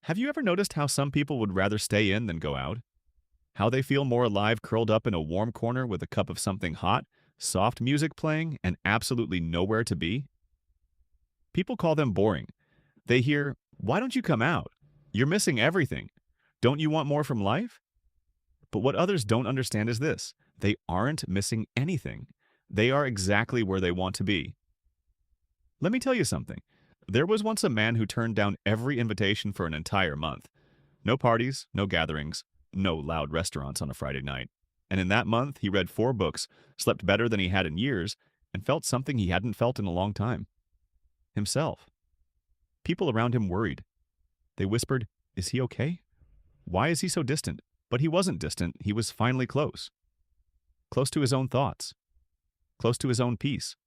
Have you ever noticed how some people would rather stay in than go out? How they feel more alive curled up in a warm corner with a cup of something hot, soft music playing, and absolutely nowhere to be? People call them boring. They hear, "Why don't you come out? You're missing everything. Don't you want more from life?" But what others don't understand is this: they aren't missing anything. They are exactly where they want to be. Let me tell you something. There was once a man who turned down every invitation for an entire month. No parties, no gatherings, no loud restaurants on a Friday night. And in that month, he read 4 books, slept better than he had in years, and felt something he hadn't felt in a long time: himself. People around him worried. They whispered, "Is he okay? Why is he so distant?" But he wasn't distant, he was finally close. Close to his own thoughts. Close to his own peace.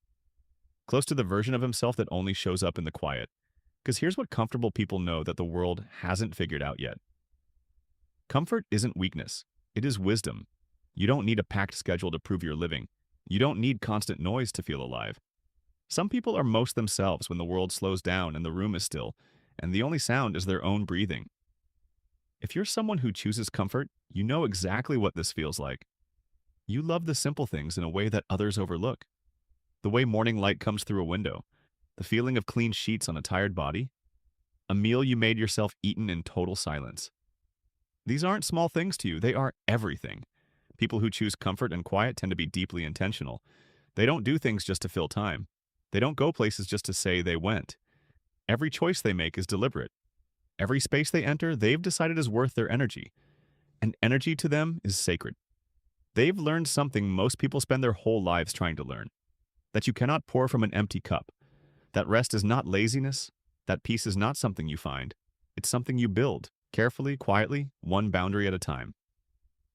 Close to the version of himself that only shows up in the quiet. Because here's what comfortable people know that the world hasn't figured out yet. Comfort isn't weakness. It is wisdom. You don't need a packed schedule to prove you're living. You don't need constant noise to feel alive. Some people are most themselves when the world slows down and the room is still, and the only sound is their own breathing. If you're someone who chooses comfort, you know exactly what this feels like. You love the simple things in a way that others overlook. The way morning light comes through a window, the feeling of clean sheets on a tired body, a meal you made yourself eaten in total silence. These aren't small things to you, they are everything. People who choose comfort and quiet tend to be deeply intentional. They don't do things just to fill time. They don't go places just to say they went. Every choice they make is deliberate. Every space they enter, they've decided is worth their energy. And energy to them is sacred. They've learned something most people spend their whole lives trying to learn: that you cannot pour from an empty cup. That rest is not laziness. That peace is not something you find. It's something you build, carefully, quietly, one boundary at a time.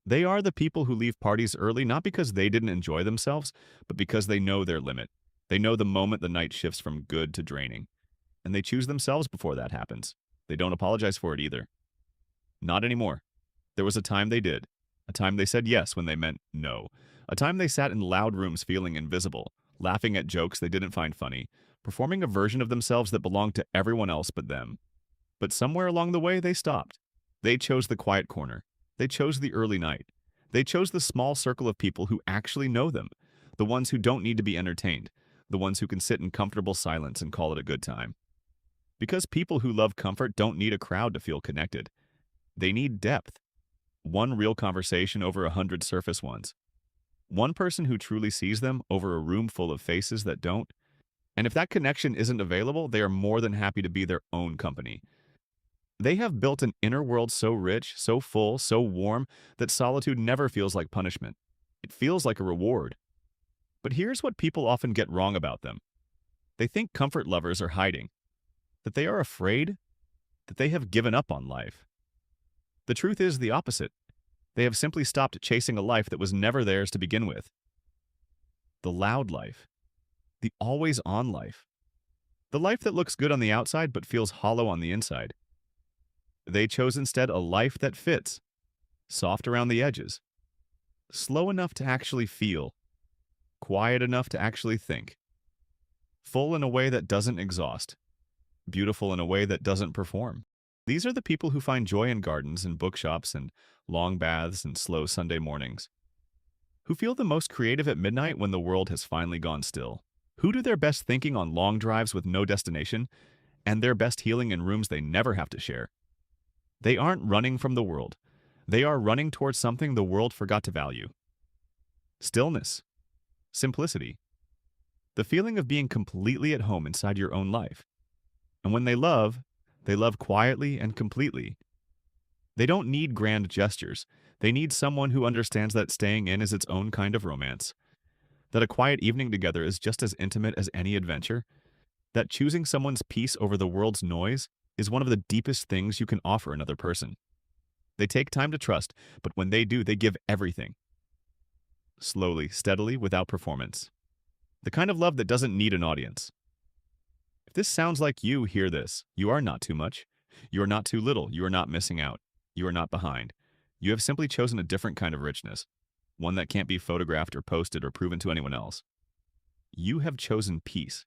They are the people who leave parties early not because they didn't enjoy themselves, but because they know their limit. They know the moment the night shifts from good to draining. And they choose themselves before that happens. They don't apologize for it either. Not anymore. There was a time they did. A time they said yes when they meant no. A time they sat in loud rooms feeling invisible, laughing at jokes they didn't find funny, performing a version of themselves that belonged to everyone else but them. But somewhere along the way, they stopped. They chose the quiet corner. They chose the early night. They chose the small circle of people who actually know them, the ones who don't need to be entertained, the ones who can sit in comfortable silence and call it a good time. Because people who love comfort don't need a crowd to feel connected. They need depth. One real conversation over 100 surface ones. One person who truly sees them over a room full of faces that don't. And if that connection isn't available, they are more than happy to be their own company. They have built an inner world so rich, so full, so warm, that solitude never feels like punishment. It feels like a reward. But here's what people often get wrong about them. They think comfort lovers are hiding, that they are afraid, that they have given up on life. The truth is the opposite. They have simply stopped chasing a life that was never theirs to begin with. The loud life. The always-on life. The life that looks good on the outside but feels hollow on the inside. They chose instead a life that fits, soft around the edges, slow enough to actually feel, quiet enough to actually think, full in a way that doesn't exhaust, beautiful in a way that doesn't perform. These are the people who find joy in gardens and bookshops and long baths and slow Sunday mornings. Who feel the most creative at midnight when the world has finally gone still. Who do their best thinking on long drives with no destination, and their best healing in rooms they never have to share. They aren't running from the world. They are running towards something the world forgot to value. Stillness. Simplicity. The feeling of being completely at home inside your own life. And when they love quietly and completely. They don't need grand gestures. They need someone who understands that staying in is its own kind of romance. That a quiet evening together is just as intimate as any adventure. That choosing someone's peace over the world's noise is one of the deepest things you can offer another person. They take time to trust, but when they do, they give everything. Slowly, steadily, without performance. The kind of love that doesn't need an audience. If this sounds like you, hear this. You are not too much. You are not too little. You are not missing out. You are not behind. You have simply chosen a different kind of richness, one that can't be photographed or posted or proven to anyone else. You have chosen peace.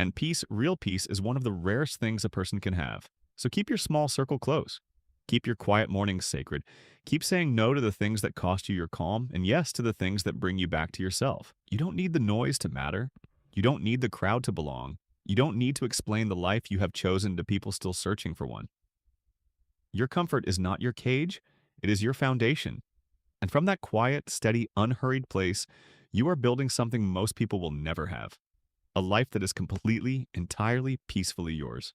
And peace, real peace, is one of the rarest things a person can have. So keep your small circle close. Keep your quiet mornings sacred. Keep saying no to the things that cost you your calm and yes to the things that bring you back to yourself. You don't need the noise to matter. You don't need the crowd to belong. You don't need to explain the life you have chosen to people still searching for one. Your comfort is not your cage, it is your foundation. And from that quiet, steady, unhurried place, you are building something most people will never have. A life that is completely, entirely, peacefully yours.